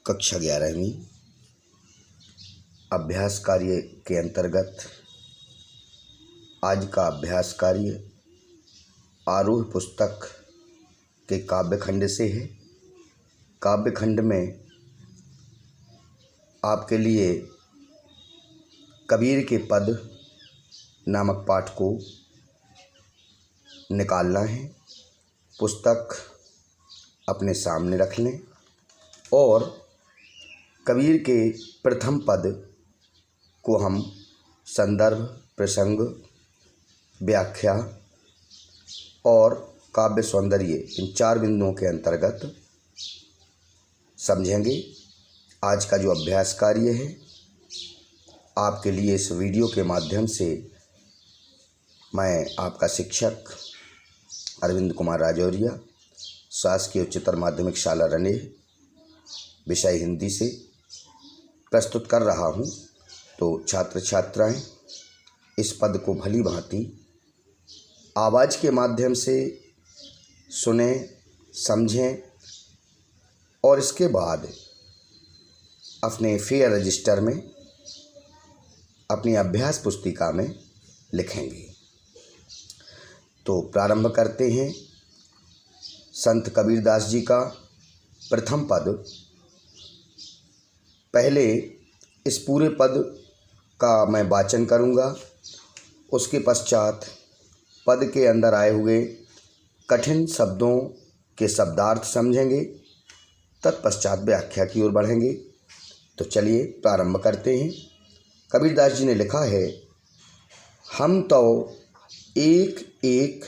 कक्षा 11वीं अभ्यास कार्य के अंतर्गत आज का अभ्यास कार्य आरोह पुस्तक के काव्यखंड से है। काव्यखंड में आपके लिए कबीर के पद नामक पाठ को निकालना है। पुस्तक अपने सामने रख लें और कबीर के प्रथम पद को हम संदर्भ, प्रसंग, व्याख्या और काव्य सौंदर्य इन 4 बिंदुओं के अंतर्गत समझेंगे। आज का जो अभ्यास कार्य है आपके लिए इस वीडियो के माध्यम से मैं आपका शिक्षक अरविंद कुमार राजौरिया, शासकीय उच्चतर माध्यमिक शाला रनेह, विषय हिंदी से प्रस्तुत कर रहा हूँ। तो छात्र छात्राएं इस पद को भली भांति आवाज़ के माध्यम से सुने, समझें और इसके बाद अपने फेयर रजिस्टर में अपनी अभ्यास पुस्तिका में लिखेंगे। तो प्रारंभ करते हैं। संत कबीरदास जी का प्रथम पद। पहले इस पूरे पद का मैं वाचन करूंगा, उसके पश्चात पद के अंदर आए हुए कठिन शब्दों के शब्दार्थ समझेंगे, तत्पश्चात व्याख्या की ओर बढ़ेंगे। तो चलिए प्रारंभ करते हैं। कबीरदास जी ने लिखा है, हम तो एक एक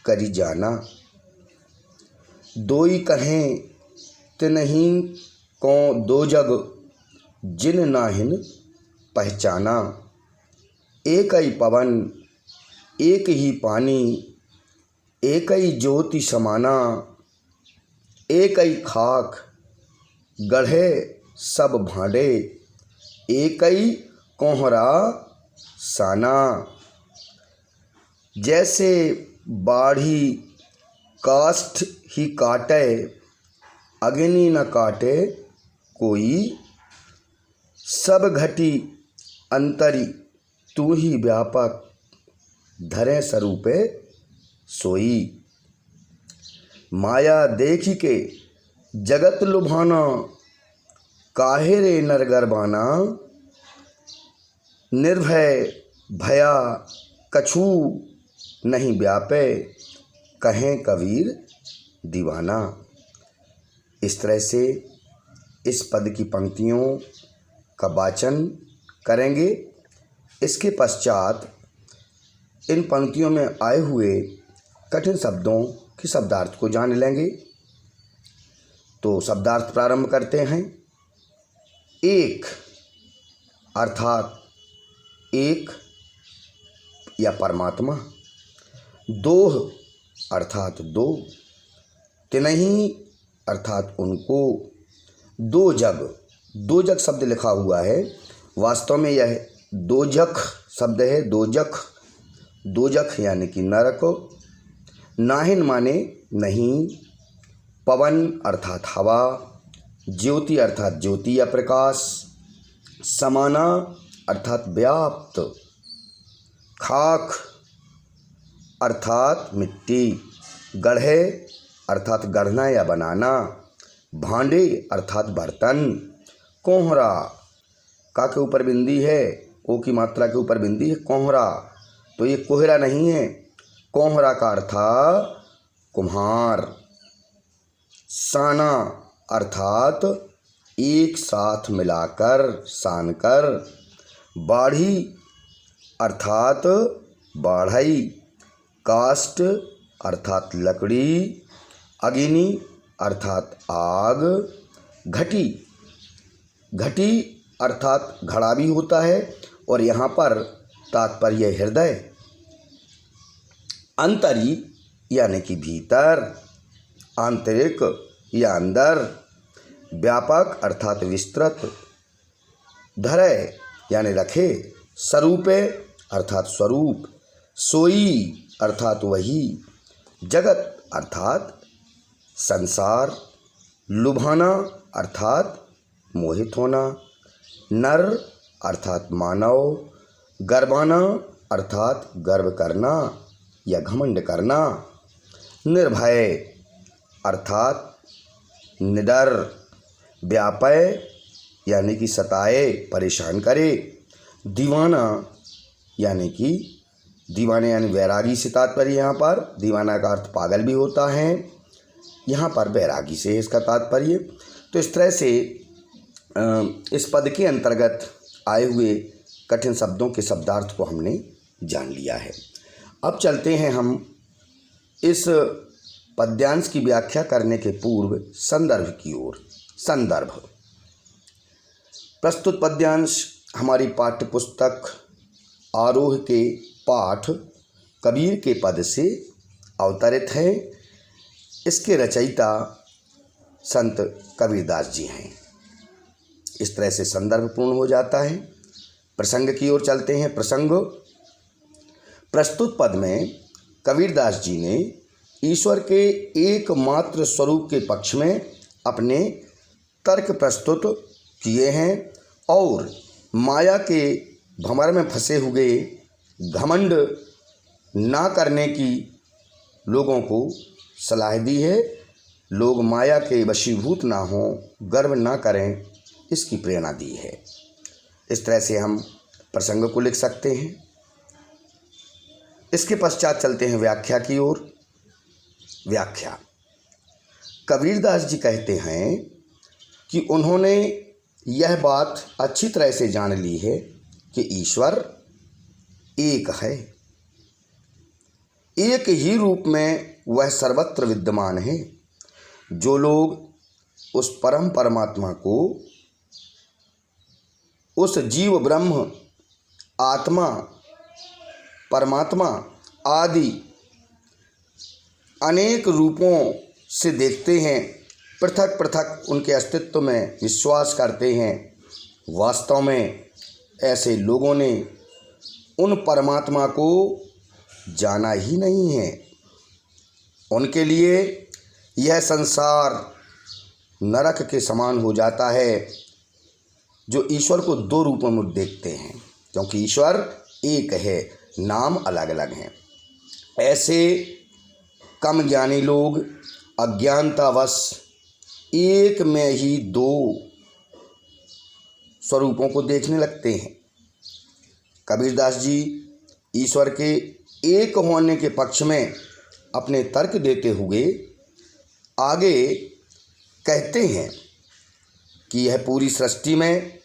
करी जाना, दोई कहें तिनहिं को दो जग, जिन नाहिन पहचाना। एक ही पवन एक ही पानी, एक ही ज्योति समाना। एक ही खाक गढ़े सब भांडे, एक ही कोहरा साना। जैसे बाढ़ी काष्ठ ही काटे, अग्नि न काटे कोई। सब घटी अंतरी तू ही व्यापक, धरे स्वरूपे सोई। माया देखी के जगत लुभाना, काहे रे नरगरबाना। निर्भय भया कछु नहीं व्यापे, कहें कबीर दीवाना। इस तरह से इस पद की पंक्तियों का वाचन करेंगे। इसके पश्चात इन पंक्तियों में आए हुए कठिन शब्दों के शब्दार्थ को जान लेंगे। तो शब्दार्थ प्रारंभ करते हैं। एक अर्थात एक या परमात्मा। दोह अर्थात दो। तिनहि अर्थात उनको। दो जग, दो जग शब्द लिखा हुआ है, वास्तव में यह दोजख शब्द है। दोजख, दोजख यानी कि नरक। नाहिन माने नहीं। पवन अर्थात हवा। ज्योति अर्थात ज्योति या प्रकाश। समाना अर्थात व्याप्त। खाक अर्थात मिट्टी। गढ़े अर्थात गढ़ना या बनाना। भांडे अर्थात बर्तन। कोहरा, का के ऊपर बिंदी है, ओ की मात्रा के ऊपर बिंदी है, कोहरा। तो ये कोहरा नहीं है, कोहरा का अर्थ कुम्हार। साना अर्थात एक साथ मिलाकर, सानकर। बाढ़ी अर्थात बाढ़ई। काष्ठ अर्थात लकड़ी। अग्नि अर्थात आग। घटी, घटी अर्थात घड़ा भी होता है और यहाँ पर तात्पर्य हृदय। अंतरी यानी कि भीतर, आंतरिक या अंदर। व्यापक अर्थात विस्तृत। धरे यानी रखे। स्वरूपे अर्थात स्वरूप। सोई अर्थात वही। जगत अर्थात संसार। लुभाना अर्थात मोहित होना, नर अर्थात मानव, गर्वाना अर्थात गर्व करना या घमंड करना, निर्भय अर्थात निडर, व्यापय यानी कि सताए परेशान करे, दीवाना यानी कि दीवाने यानी वैरागी से तात्पर्य। यहाँ पर दीवाना का अर्थ पागल भी होता है, यहाँ पर वैरागी से इसका तात्पर्य। तो इस तरह से इस पद के अंतर्गत आए हुए कठिन शब्दों के शब्दार्थ को हमने जान लिया है। अब चलते हैं हम इस पद्यांश की व्याख्या करने के पूर्व संदर्भ की ओर। संदर्भ। प्रस्तुत पद्यांश हमारी पाठ्यपुस्तक आरोह के पाठ कबीर के पद से अवतरित है। इसके रचयिता संत कबीरदास जी हैं। इस तरह से संदर्भ पूर्ण हो जाता है। प्रसंग की ओर चलते हैं। प्रसंग। प्रस्तुत पद में कबीरदास जी ने ईश्वर के एकमात्र स्वरूप के पक्ष में अपने तर्क प्रस्तुत किए हैं और माया के भंवर में फंसे हुए घमंड ना करने की लोगों को सलाह दी है। लोग माया के वशीभूत ना हों, गर्व ना करें, इसकी प्रेरणा दी है। इस तरह से हम प्रसंग को लिख सकते हैं। इसके पश्चात चलते हैं व्याख्या की ओर। व्याख्या। कबीरदास जी कहते हैं कि उन्होंने यह बात अच्छी तरह से जान ली है कि ईश्वर एक है, एक ही रूप में वह सर्वत्र विद्यमान है। जो लोग उस परम परमात्मा को, उस जीव ब्रह्म आत्मा परमात्मा आदि अनेक रूपों से देखते हैं, पृथक पृथक उनके अस्तित्व में विश्वास करते हैं, वास्तव में ऐसे लोगों ने उन परमात्मा को जाना ही नहीं है। उनके लिए यह संसार नरक के समान हो जाता है, जो ईश्वर को दो रूपों में देखते हैं, क्योंकि ईश्वर एक है, नाम अलग अलग हैं। ऐसे कम ज्ञानी लोग अज्ञानतावश एक में ही दो स्वरूपों को देखने लगते हैं। कबीरदास जी ईश्वर के एक होने के पक्ष में अपने तर्क देते हुए आगे कहते हैं कि यह पूरी सृष्टि में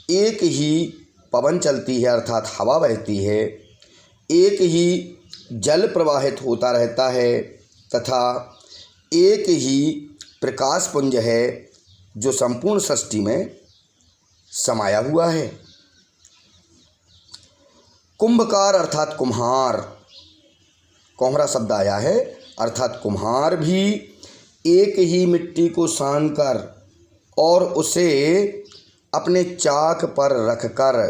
एक ही पवन चलती है, अर्थात हवा बहती है, एक ही जल प्रवाहित होता रहता है तथा एक ही प्रकाश पुंज है जो संपूर्ण सृष्टि में समाया हुआ है। कुंभकार अर्थात कुम्हार, कोहरा शब्द आया है, अर्थात कुम्हार भी एक ही मिट्टी को सानकर और उसे अपने चाक पर रखकर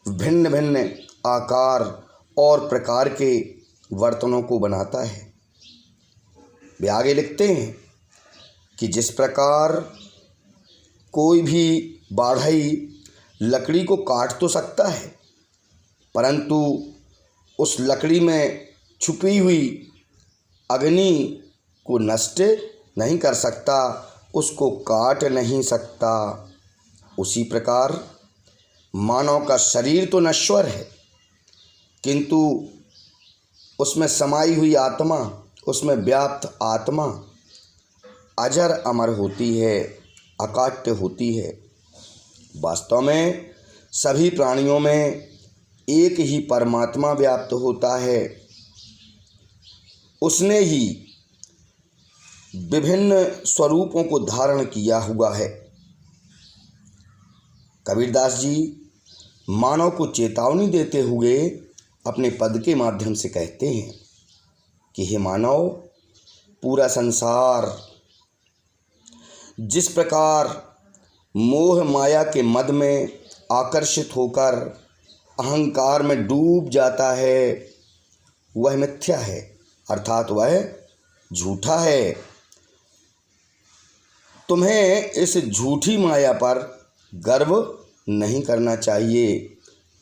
भिन्न भिन्न आकार और प्रकार के बर्तनों को बनाता है। वे आगे लिखते हैं कि जिस प्रकार कोई भी बाढ़ई लकड़ी को काट तो सकता है, परंतु उस लकड़ी में छुपी हुई अग्नि को नष्ट नहीं कर सकता, उसको काट नहीं सकता, उसी प्रकार मानव का शरीर तो नश्वर है, किंतु उसमें समाई हुई आत्मा, उसमें व्याप्त आत्मा अजर अमर होती है, अकाट्य होती है। वास्तव में सभी प्राणियों में एक ही परमात्मा व्याप्त होता है। उसने ही विभिन्न स्वरूपों को धारण किया हुआ है। कबीरदास जी मानव को चेतावनी देते हुए अपने पद के माध्यम से कहते हैं कि हे मानव, पूरा संसार जिस प्रकार मोह माया के मद में आकर्षित होकर अहंकार में डूब जाता है, वह मिथ्या है, अर्थात वह झूठा है। तुम्हें इस झूठी माया पर गर्व नहीं करना चाहिए।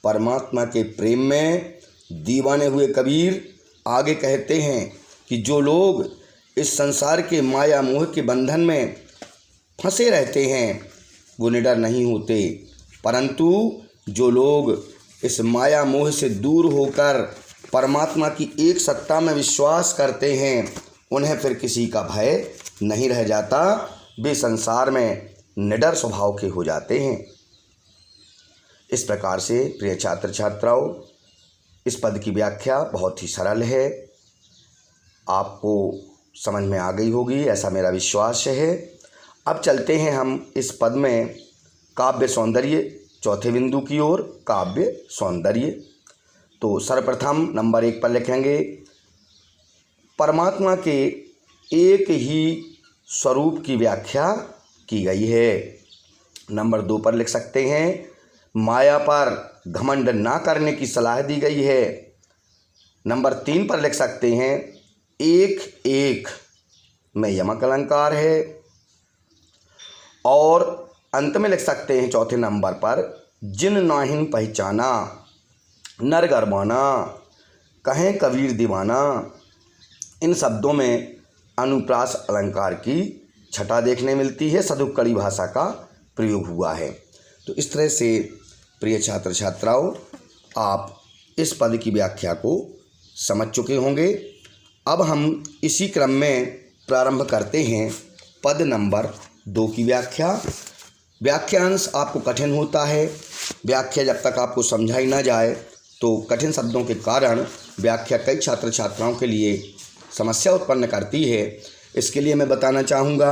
परमात्मा के प्रेम में दीवाने हुए कबीर आगे कहते हैं कि जो लोग इस संसार के माया मोह के बंधन में फंसे रहते हैं वो निडर नहीं होते, परंतु जो लोग इस माया मोह से दूर होकर परमात्मा की एक सत्ता में विश्वास करते हैं उन्हें फिर किसी का भय नहीं रह जाता। वे संसार में निडर स्वभाव के हो जाते हैं। इस प्रकार से प्रिय छात्र छात्राओं, इस पद की व्याख्या बहुत ही सरल है, आपको समझ में आ गई होगी ऐसा मेरा विश्वास है। अब चलते हैं हम इस पद में काव्य सौंदर्य चौथे बिंदु की ओर। काव्य सौंदर्य, तो सर्वप्रथम नंबर 1 पर लिखेंगे परमात्मा के एक ही स्वरूप की व्याख्या की गई है। नंबर 2 पर लिख सकते हैं माया पर घमंड ना करने की सलाह दी गई है। नंबर 3 पर लिख सकते हैं एक एक में यमक अलंकार है। और अंत में लिख सकते हैं चौथे नंबर पर जिन नाहिन पहचाना नर गरबाना कहें कबीर दीवाना। इन शब्दों में अनुप्रास अलंकार की छटा देखने मिलती है, सदुक्कड़ी भाषा का प्रयोग हुआ है। तो इस तरह से प्रिय छात्र छात्राओं, आप इस पद की व्याख्या को समझ चुके होंगे। अब हम इसी क्रम में प्रारंभ करते हैं पद नंबर 2 की व्याख्या। व्याख्यांश आपको कठिन होता है, व्याख्या जब तक आपको समझाई ना जाए तो कठिन शब्दों के कारण व्याख्या कई छात्र छात्राओं के लिए समस्या उत्पन्न करती है। इसके लिए मैं बताना चाहूँगा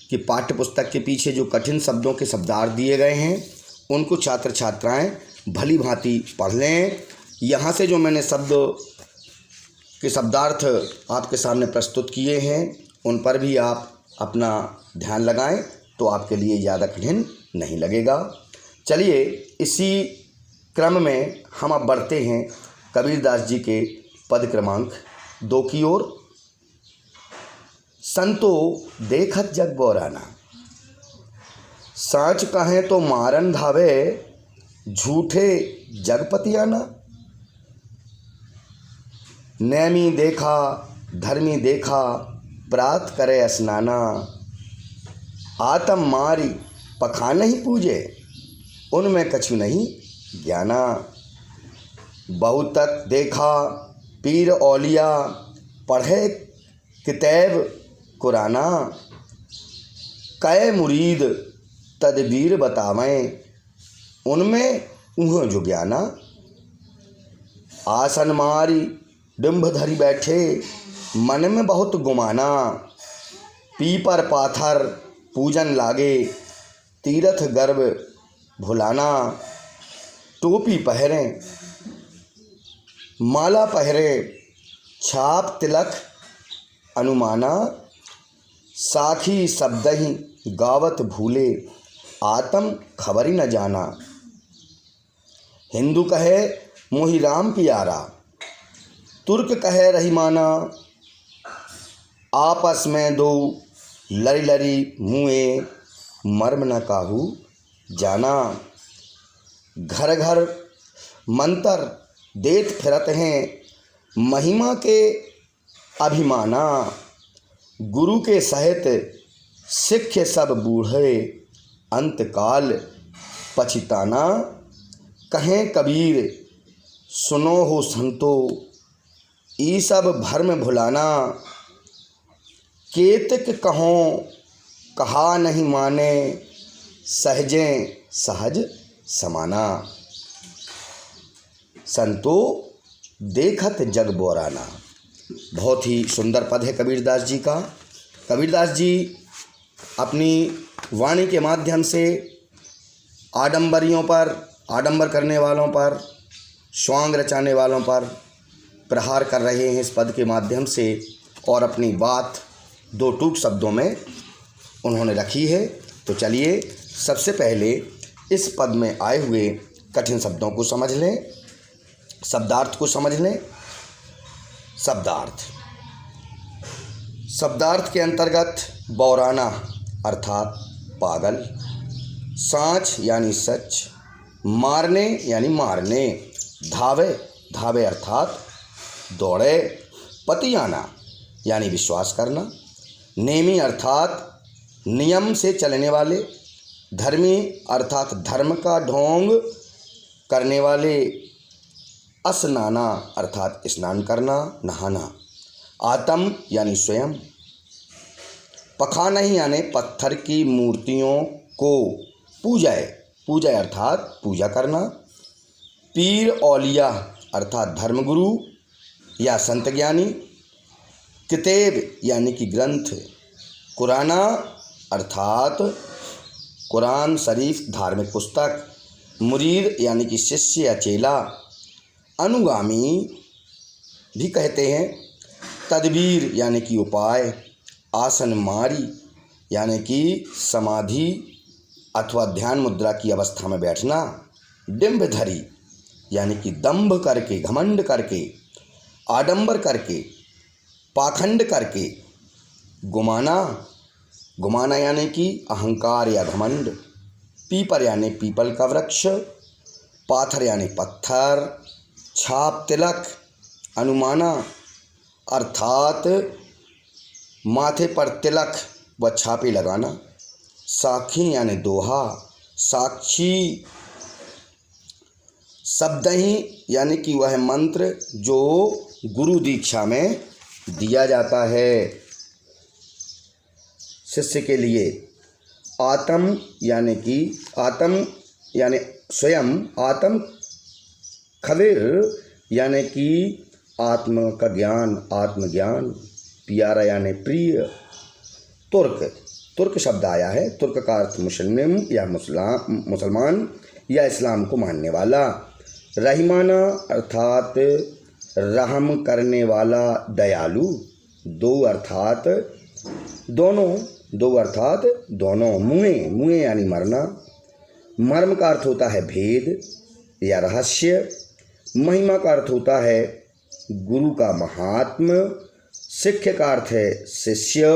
कि पाठ्य पुस्तक के पीछे जो कठिन शब्दों के शब्दार्थ दिए गए हैं उनको छात्र छात्राएं भली भांति पढ़ लें। यहाँ से जो मैंने शब्द के शब्दार्थ आपके सामने प्रस्तुत किए हैं उन पर भी आप अपना ध्यान लगाएं तो आपके लिए ज़्यादा कठिन नहीं लगेगा। चलिए इसी क्रम में हम अब बढ़ते हैं कबीरदास जी के पद क्रमांक 2 की ओर। संतो देखत जग बोराना, साँच कहें तो मारन धावे झूठे जगपतियाना। नैमी देखा धर्मी देखा प्रात करे स्नाना। आतम मारी पखा नहीं पूजे उनमें कछु नहीं ज्ञाना। बहुतक देखा पीर औलिया पढ़े किताब कुराना। कै मुरीद तदबीर बतावें उनमें उह जो ज्ञाना। आसन मारी डिंभ धरी बैठे मन में बहुत गुमाना। पीपर पाथर पूजन लागे तीर्थ गर्भ भुलाना। टोपी पहरें माला पहरें छाप तिलक अनुमाना। साखी शब्दहि गावत भूले आत्म खबरी न जाना। हिंदू कहे मोहि राम प्यारा तुर्क कहे रहीमाना। आपस में दो लरी लरी मुए मर्म न काहू जाना। घर घर मंतर देत फिरत हैं महिमा के अभिमाना। गुरु के सहित सिक्ख सब बूढ़े अंतकाल पछिताना। कहें कबीर सुनो हो संतो ई सब भरम भुलाना। केतक कहो कहा नहीं माने सहजें सहज समाना। संतो देखत जग बोराना, बहुत ही सुंदर पद है कबीरदास जी का। कबीरदास जी अपनी वाणी के माध्यम से आडंबरियों पर, आडंबर करने वालों पर, स्वांग रचाने वालों पर प्रहार कर रहे हैं इस पद के माध्यम से, और अपनी बात 2 टूक शब्दों में उन्होंने रखी है। तो चलिए सबसे पहले इस पद में आए हुए कठिन शब्दों को समझ लें, शब्दार्थ को समझ लें। शब्दार्थ, शब्दार्थ के अंतर्गत बौराना अर्थात पागल, साँच यानी सच, मारने यानी मारने, धावे धावे अर्थात दौड़े, पतियाना यानी विश्वास करना, नेमी अर्थात नियम से चलने वाले, धर्मी अर्थात धर्म का ढोंग करने वाले, स्नाना अर्थात स्नान करना, नहाना, आत्म यानी स्वयं, पखानही यानी पत्थर की मूर्तियों को पूजाए, पूजा अर्थात पूजा करना, पीर औलिया अर्थात धर्मगुरु या संत ज्ञानी, किताब यानी कि ग्रंथ, कुराना अर्थात कुरान शरीफ धार्मिक पुस्तक, मुरीद यानी कि शिष्य या चेला, अनुगामी भी कहते हैं, तदबीर यानी कि उपाय, आसन मारी यानी कि समाधि अथवा ध्यान मुद्रा की अवस्था में बैठना, डिम्बधरी यानी कि दंभ करके, घमंड करके, आडंबर करके, पाखंड करके, गुमाना गुमाना यानी कि अहंकार या घमंड, पीपर यानी पीपल का वृक्ष, पाथर यानी पत्थर, छाप तिलक, अनुमाना अर्थात माथे पर तिलक व छापे लगाना, साखी यानी दोहा, साक्षी शब्द ही यानी कि वह मंत्र जो गुरु दीक्षा में दिया जाता है शिष्य के लिए, आत्म यानी स्वयं, आत्म खबीर यानी कि आत्म का ज्ञान, आत्मज्ञान, प्यारा यानी प्रिय, तुर्क शब्द आया है, तुर्क का अर्थ मुस्लिम या मुसलमान या इस्लाम को मानने वाला, रहीमाना अर्थात रहम करने वाला, दयालु, दो अर्थात दोनों, मुए यानी मरना, मर्म का अर्थ होता है भेद या रहस्य, महिमा का अर्थ होता है गुरु का महात्म, शिष्य का अर्थ है शिष्य,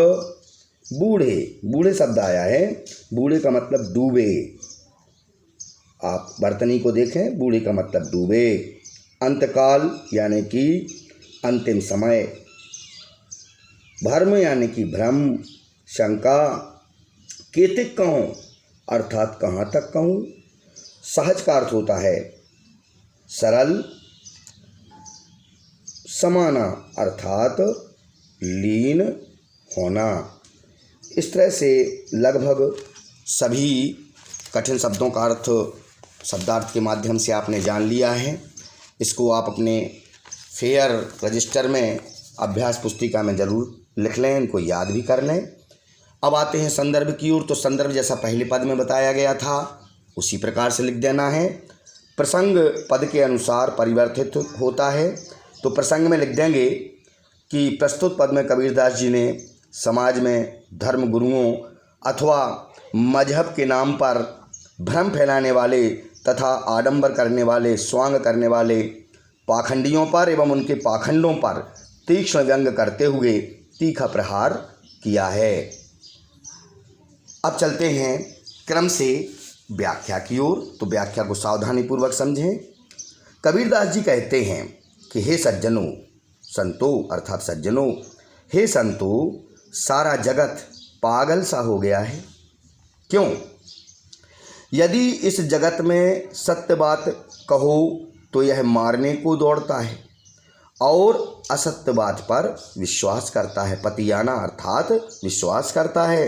बूढ़े शब्द आया है, बूढ़े का मतलब डूबे, आप बर्तनी को देखें, बूढ़े का मतलब डूबे, अंतकाल यानी कि अंतिम समय, भर्म यानी कि भ्रम, शंका, केतिक कहूँ अर्थात कहाँ तक कहूँ, सहज का अर्थ होता है सरल, समाना अर्थात लीन होना। इस तरह से लगभग सभी कठिन शब्दों का अर्थ शब्दार्थ के माध्यम से आपने जान लिया है। इसको आप अपने फेयर रजिस्टर में अभ्यास पुस्तिका में ज़रूर लिख लें, इनको याद भी कर लें। अब आते हैं संदर्भ की ओर। तो संदर्भ जैसा पहले पद में बताया गया था उसी प्रकार से लिख देना है। प्रसंग पद के अनुसार परिवर्तित होता है, तो प्रसंग में लिख देंगे कि प्रस्तुत पद में कबीरदास जी ने समाज में धर्म गुरुओं अथवा मजहब के नाम पर भ्रम फैलाने वाले तथा आडंबर करने वाले, स्वांग करने वाले पाखंडियों पर एवं उनके पाखंडों पर तीक्ष्ण व्यंग करते हुए तीखा प्रहार किया है। अब चलते हैं क्रम से व्याख्या की ओर। तो व्याख्या को सावधानी पूर्वक समझें। कबीरदास जी कहते हैं कि हे सज्जनों, संतों अर्थात सज्जनों, हे संतों, सारा जगत पागल सा हो गया है। क्यों? यदि इस जगत में सत्य बात कहो तो यह मारने को दौड़ता है और असत्य बात पर विश्वास करता है, पतियाना अर्थात विश्वास करता है।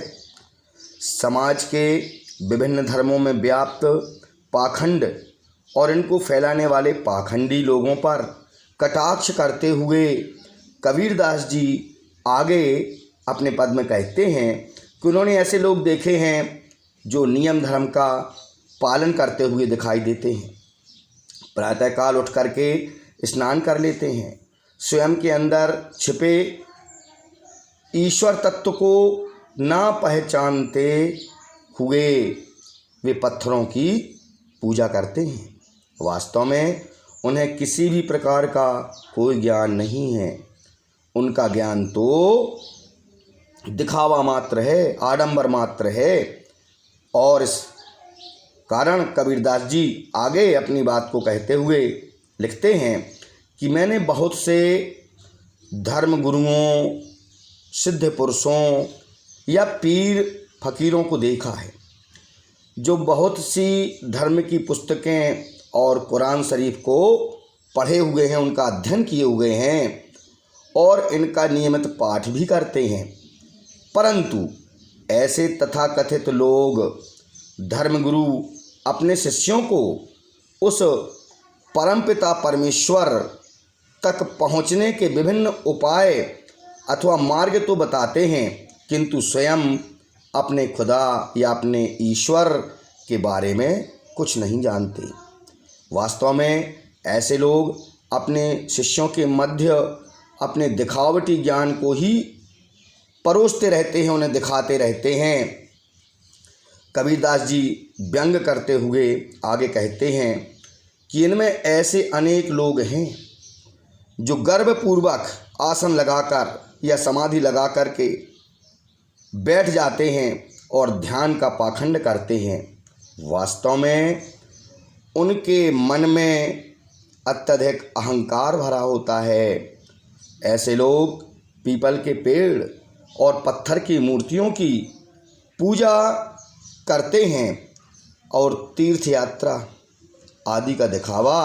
समाज के विभिन्न धर्मों में व्याप्त पाखंड और इनको फैलाने वाले पाखंडी लोगों पर कटाक्ष करते हुए कबीरदास जी आगे अपने पद में कहते हैं कि उन्होंने ऐसे लोग देखे हैं जो नियम धर्म का पालन करते हुए दिखाई देते हैं, प्रातःकाल उठ करके स्नान कर लेते हैं, स्वयं के अंदर छिपे ईश्वर तत्व को ना पहचानते हुए वे पत्थरों की पूजा करते हैं। वास्तव में उन्हें किसी भी प्रकार का कोई ज्ञान नहीं है। उनका ज्ञान तो दिखावा मात्र है, आडंबर मात्र है। और इस कारण कबीरदास जी आगे अपनी बात को कहते हुए लिखते हैं कि मैंने बहुत से धर्म गुरुओं, सिद्ध पुरुषों या पीर फकीरों को देखा है जो बहुत सी धर्म की पुस्तकें और कुरान शरीफ को पढ़े हुए हैं, उनका अध्ययन किए हुए हैं और इनका नियमित पाठ भी करते हैं, परंतु ऐसे तथाकथित लोग धर्मगुरु अपने शिष्यों को उस परमपिता परमेश्वर तक पहुँचने के विभिन्न उपाय अथवा मार्ग तो बताते हैं, किंतु स्वयं अपने खुदा या अपने ईश्वर के बारे में कुछ नहीं जानते। वास्तव में ऐसे लोग अपने शिष्यों के मध्य अपने दिखावटी ज्ञान को ही परोसते रहते हैं, उन्हें दिखाते रहते हैं। कबीरदास जी व्यंग करते हुए आगे कहते हैं कि इनमें ऐसे अनेक लोग हैं जो गर्वपूर्वक आसन लगाकर या समाधि लगा कर के बैठ जाते हैं और ध्यान का पाखंड करते हैं। वास्तव में उनके मन में अत्यधिक अहंकार भरा होता है। ऐसे लोग पीपल के पेड़ और पत्थर की मूर्तियों की पूजा करते हैं और तीर्थ यात्रा आदि का दिखावा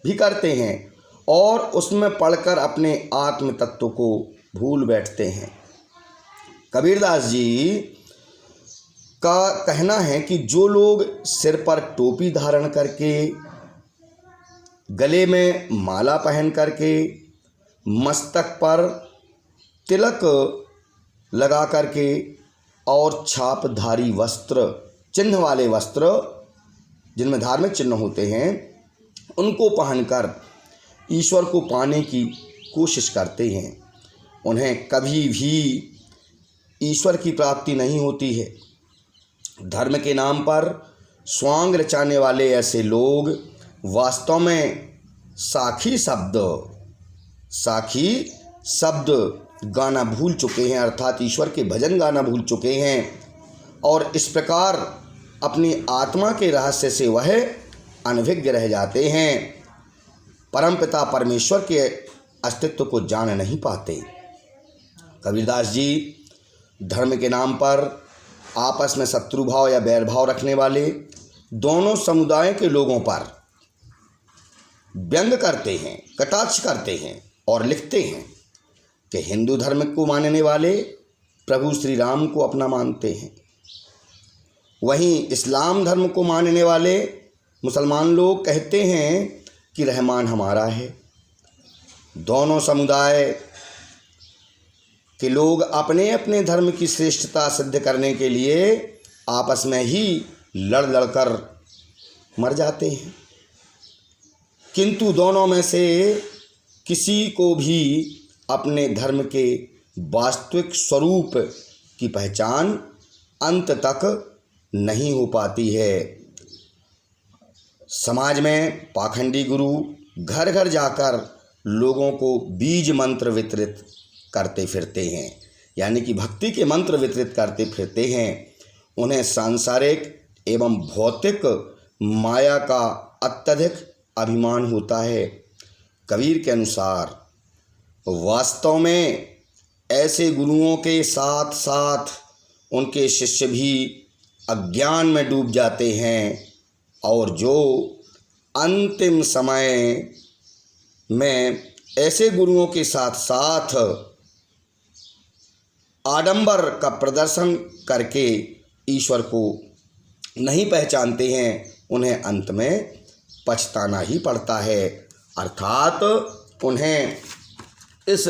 भी करते हैं और उसमें पढ़कर अपने आत्म तत्व को भूल बैठते हैं। कबीरदास जी का कहना है कि जो लोग सिर पर टोपी धारण करके, गले में माला पहन करके, मस्तक पर तिलक लगा करके और छापधारी वस्त्र, चिन्ह वाले वस्त्र जिनमें धार्मिक चिन्ह होते हैं, उनको पहनकर ईश्वर को पाने की कोशिश करते हैं, उन्हें कभी भी ईश्वर की प्राप्ति नहीं होती है। धर्म के नाम पर स्वांग रचाने वाले ऐसे लोग वास्तव में साखी शब्द गाना भूल चुके हैं, अर्थात ईश्वर के भजन गाना भूल चुके हैं और इस प्रकार अपनी आत्मा के रहस्य से वह अनभिज्ञ रह जाते हैं, परमपिता परमेश्वर के अस्तित्व को जान नहीं पाते। कबीरदास जी धर्म के नाम पर आपस में शत्रुभाव या बैरभाव रखने वाले दोनों समुदाय के लोगों पर व्यंग करते हैं, कटाक्ष करते हैं और लिखते हैं कि हिंदू धर्म को मानने वाले प्रभु श्री राम को अपना मानते हैं, वहीं इस्लाम धर्म को मानने वाले मुसलमान लोग कहते हैं कि रहमान हमारा है। दोनों समुदाय के लोग अपने अपने धर्म की श्रेष्ठता सिद्ध करने के लिए आपस में ही लड़ लड़कर मर जाते हैं, किंतु दोनों में से किसी को भी अपने धर्म के वास्तविक स्वरूप की पहचान अंत तक नहीं हो पाती है। समाज में पाखंडी गुरु घर घर जाकर लोगों को बीज मंत्र वितरित करते फिरते हैं, यानी कि भक्ति के मंत्र वितरित करते फिरते हैं। उन्हें सांसारिक एवं भौतिक माया का अत्यधिक अभिमान होता है। कबीर के अनुसार वास्तव में ऐसे गुरुओं के साथ साथ उनके शिष्य भी अज्ञान में डूब जाते हैं और जो अंतिम समय में ऐसे गुरुओं के साथ साथ आडंबर का प्रदर्शन करके ईश्वर को नहीं पहचानते हैं, उन्हें अंत में पछताना ही पड़ता है। अर्थात उन्हें इस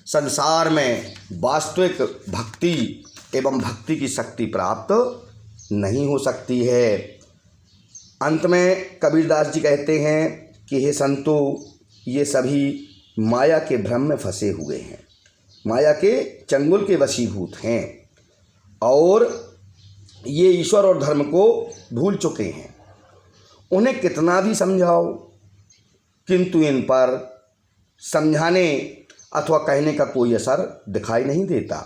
संसार में वास्तविक भक्ति एवं भक्ति की शक्ति प्राप्त नहीं हो सकती है। अंत में कबीरदास जी कहते हैं कि हे संतो, ये सभी माया के भ्रम में फंसे हुए हैं, माया के चंगुल के वशीभूत हैं और ये ईश्वर और धर्म को भूल चुके हैं। उन्हें कितना भी समझाओ किंतु इन पर समझाने अथवा कहने का कोई असर दिखाई नहीं देता।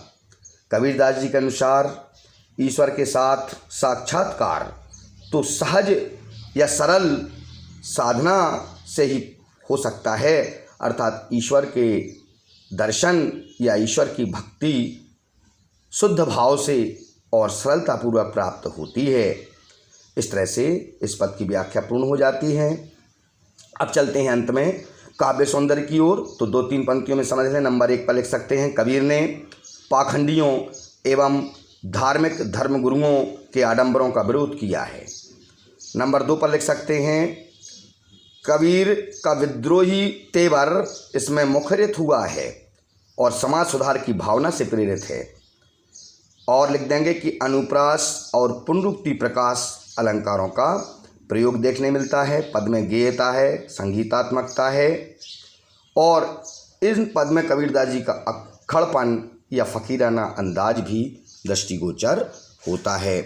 कबीरदास जी के अनुसार ईश्वर के साथ साक्षात्कार तो सहज या सरल साधना से ही हो सकता है, अर्थात ईश्वर के दर्शन या ईश्वर की भक्ति शुद्ध भाव से और सरलतापूर्वक प्राप्त होती है। इस तरह से इस पद की व्याख्या पूर्ण हो जाती है। अब चलते हैं अंत में काव्य सौंदर्य की ओर। तो 2-3 पंक्तियों में समझ लें। नंबर 1 पर लिख सकते हैं, कबीर ने पाखंडियों एवं धार्मिक धर्मगुरुओं के आडंबरों का विरोध किया है। नंबर 2 पर लिख सकते हैं, कबीर का विद्रोही तेवर इसमें मुखरित हुआ है और समाज सुधार की भावना से प्रेरित है। और लिख देंगे कि अनुप्रास और पुनरुक्ति प्रकाश अलंकारों का प्रयोग देखने मिलता है। पद में गेयता है, संगीतात्मकता है और इन पद में कबीरदास जी का अक्खड़पन या फ़कीराना अंदाज भी दृष्टिगोचर होता है।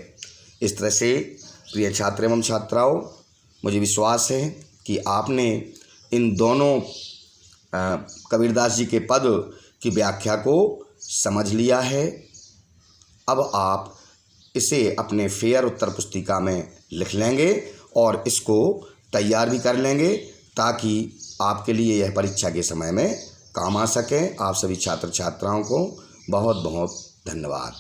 इस तरह से प्रिय छात्र एवं छात्राओं, मुझे विश्वास है कि आपने इन दोनों कबीरदास जी के पद की व्याख्या को समझ लिया है। अब आप इसे अपने फेयर उत्तर पुस्तिका में लिख लेंगे और इसको तैयार भी कर लेंगे ताकि आपके लिए यह परीक्षा के समय में काम आ सके। आप सभी छात्र छात्राओं को बहुत बहुत धन्यवाद।